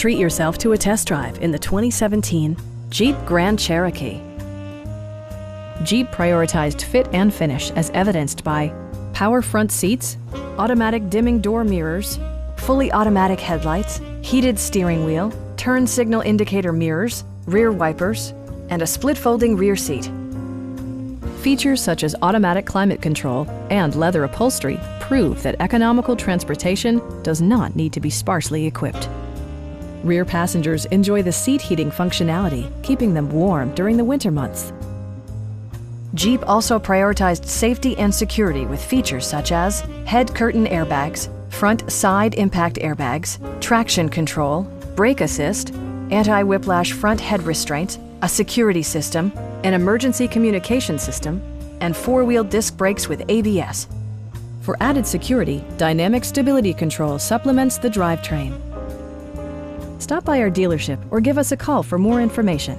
Treat yourself to a test drive in the 2017 Jeep Grand Cherokee. Jeep prioritized fit and finish as evidenced by power front seats, automatic dimming door mirrors, fully automatic headlights, heated steering wheel, turn signal indicator mirrors, rear wipers, and a split folding rear seat. Features such as automatic climate control and leather upholstery prove that economical transportation does not need to be sparsely equipped. Rear passengers enjoy the seat heating functionality, keeping them warm during the winter months. Jeep also prioritized safety and security with features such as head curtain airbags, front side impact airbags, traction control, brake assist, anti-whiplash front head restraints, a security system, an emergency communication system, and four-wheel disc brakes with ABS. For added security, dynamic stability control supplements the drivetrain. Stop by our dealership or give us a call for more information.